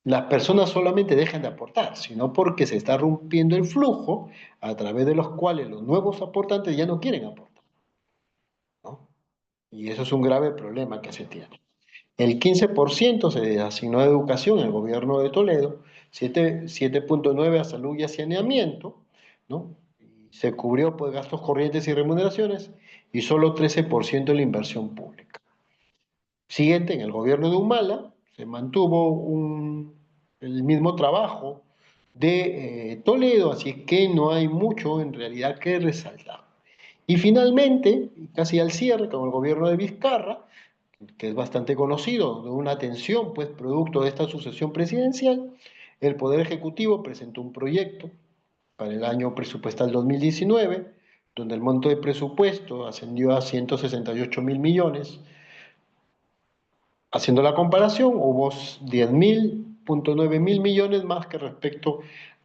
las personas solamente dejan de aportar, sino porque se está rompiendo el flujo a través de los cuales los nuevos aportantes ya no quieren aportar, ¿no? Y eso es un grave problema que se tiene. El 15% se asignó a educación en el gobierno de Toledo, 7.9% a salud y a saneamiento, ¿no? Y se cubrió pues, gastos corrientes y remuneraciones, y solo 13% en la inversión pública. Siguiente, en el gobierno de Humala se mantuvo el mismo trabajo de Toledo, así que no hay mucho en realidad que resaltar. Y finalmente, casi al cierre, con el gobierno de Vizcarra, que es bastante conocido, de una tensión, pues, producto de esta sucesión presidencial, el Poder Ejecutivo presentó un proyecto para el año presupuestal 2019, donde el monto de presupuesto ascendió a 168.000 millones. Haciendo la comparación, hubo 10.9 mil millones más que respecto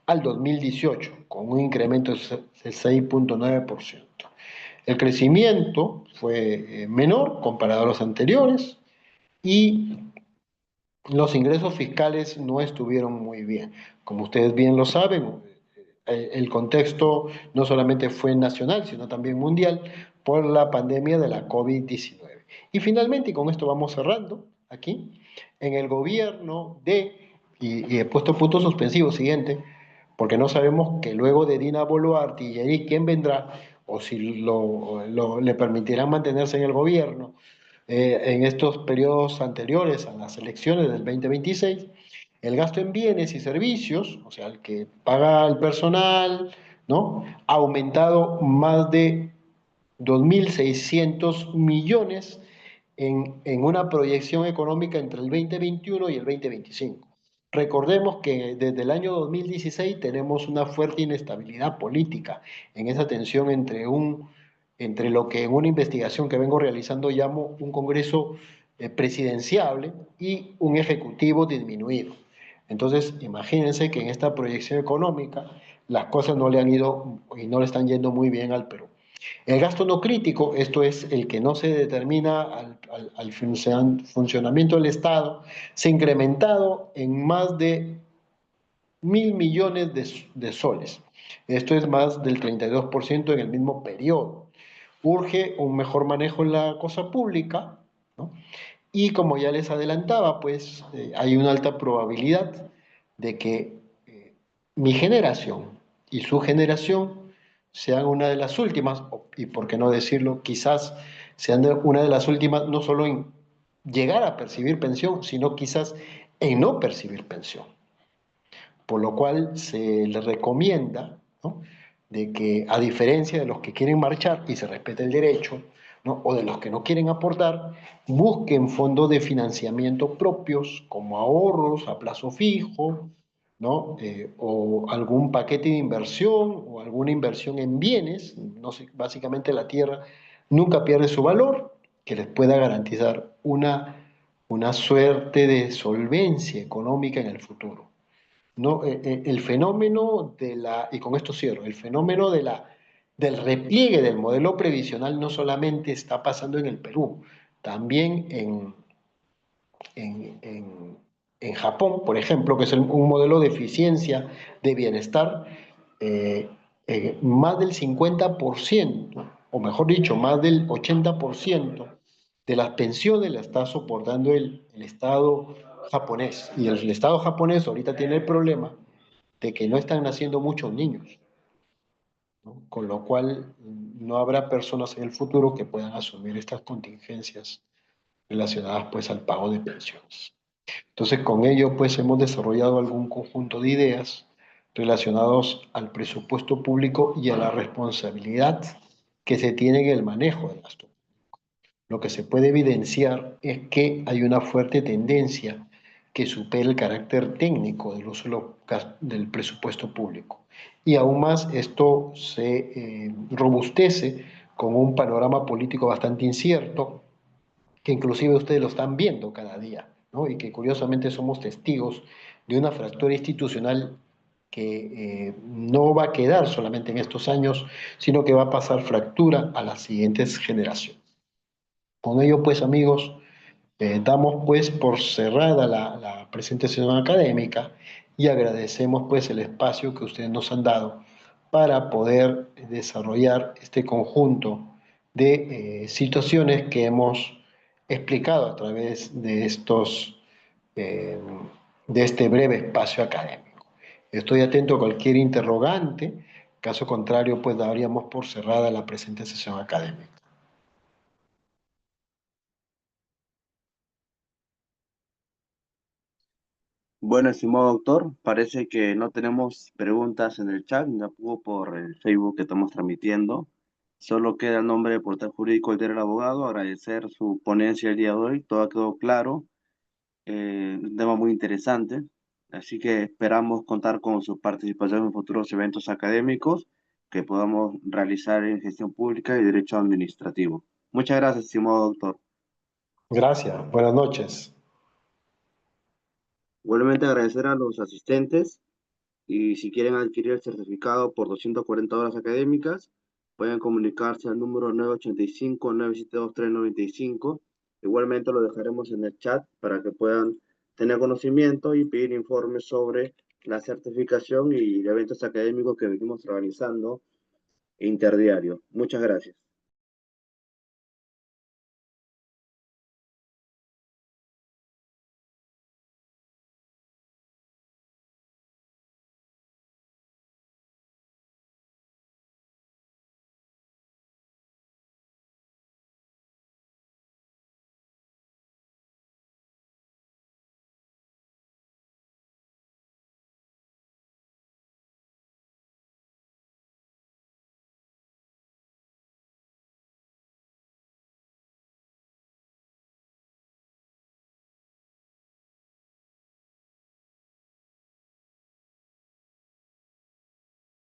al 2018, con un incremento del 6.9%. El crecimiento fue menor comparado a los anteriores y los ingresos fiscales no estuvieron muy bien. Como ustedes bien lo saben, el contexto no solamente fue nacional, sino también mundial por la pandemia de la COVID-19. Y finalmente, y con esto vamos cerrando aquí, en el gobierno y he puesto punto suspensivo siguiente, porque no sabemos que luego de Dina Boluarte y Yeri quién vendrá, o si le permitirán mantenerse en el gobierno, en estos periodos anteriores a las elecciones del 2026, el gasto en bienes y servicios, o sea, el que paga el personal, ¿no? Ha aumentado más de 2.600 millones en una proyección económica entre el 2021 y el 2025. Recordemos que desde el año 2016 tenemos una fuerte inestabilidad política en esa tensión entre lo que en una investigación que vengo realizando llamo un Congreso presidenciable y un Ejecutivo disminuido. Entonces, imagínense que en esta proyección económica las cosas no le han ido y no le están yendo muy bien al Perú. El gasto no crítico, esto es el que no se determina al funcionamiento del Estado, se ha incrementado en más de 1.000 millones de soles. Esto es más del 32% en el mismo periodo. Urge un mejor manejo en la cosa pública, ¿no? Y como ya les adelantaba, pues hay una alta probabilidad de que mi generación y su generación sean una de las últimas, y por qué no decirlo, quizás sean una de las últimas no solo en llegar a percibir pensión, sino quizás en no percibir pensión. Por lo cual se les recomienda, ¿no?, de que a diferencia de los que quieren marchar y se respete el derecho, ¿no? O de los que no quieren aportar, busquen fondos de financiamiento propios como ahorros a plazo fijo, ¿no? O algún paquete de inversión o alguna inversión en bienes, no sé, básicamente la tierra nunca pierde su valor, que les pueda garantizar una suerte de solvencia económica en el futuro. ¿No? El fenómeno y con esto cierro, el fenómeno del repliegue del modelo previsional no solamente está pasando en el Perú, también en, en- en Japón, por ejemplo, que es un modelo de eficiencia, de bienestar, eh, más del 50%, o mejor dicho, más del 80% de las pensiones la está soportando el Estado japonés. Y el Estado japonés ahorita tiene el problema de que no están naciendo muchos niños, ¿no? Con lo cual no habrá personas en el futuro que puedan asumir estas contingencias relacionadas pues al pago de pensiones. Entonces con ello pues hemos desarrollado algún conjunto de ideas relacionados al presupuesto público y a la responsabilidad que se tiene en el manejo del gasto. Lo que se puede evidenciar es que hay una fuerte tendencia que supera el carácter técnico del uso del presupuesto público. Y aún más esto se robustece con un panorama político bastante incierto, que inclusive ustedes lo están viendo cada día, ¿no? Y que curiosamente somos testigos de una fractura institucional que no va a quedar solamente en estos años, sino que va a pasar fractura a las siguientes generaciones. Con ello, pues amigos, damos pues por cerrada la presentación académica y agradecemos pues el espacio que ustedes nos han dado para poder desarrollar este conjunto de situaciones que hemos explicado a través eh, de este breve espacio académico. Estoy atento a cualquier interrogante, caso contrario pues daríamos por cerrada la presente sesión académica. Bueno, estimado doctor, parece que no tenemos preguntas en el chat, ni tampoco por el Facebook que estamos transmitiendo. Solo queda el nombre de portal jurídico del abogado. Agradecer su ponencia el día de hoy. Todo quedó claro. Un tema muy interesante. Así que esperamos contar con su participación en futuros eventos académicos que podamos realizar en gestión pública y derecho administrativo. Muchas gracias, estimado doctor. Gracias, buenas noches. Igualmente agradecer a los asistentes. Y si quieren adquirir el certificado por 240 horas académicas, pueden comunicarse al número 985-972-395. Igualmente lo dejaremos en el chat para que puedan tener conocimiento y pedir informes sobre la certificación y eventos académicos que venimos organizando interdiario. Muchas gracias.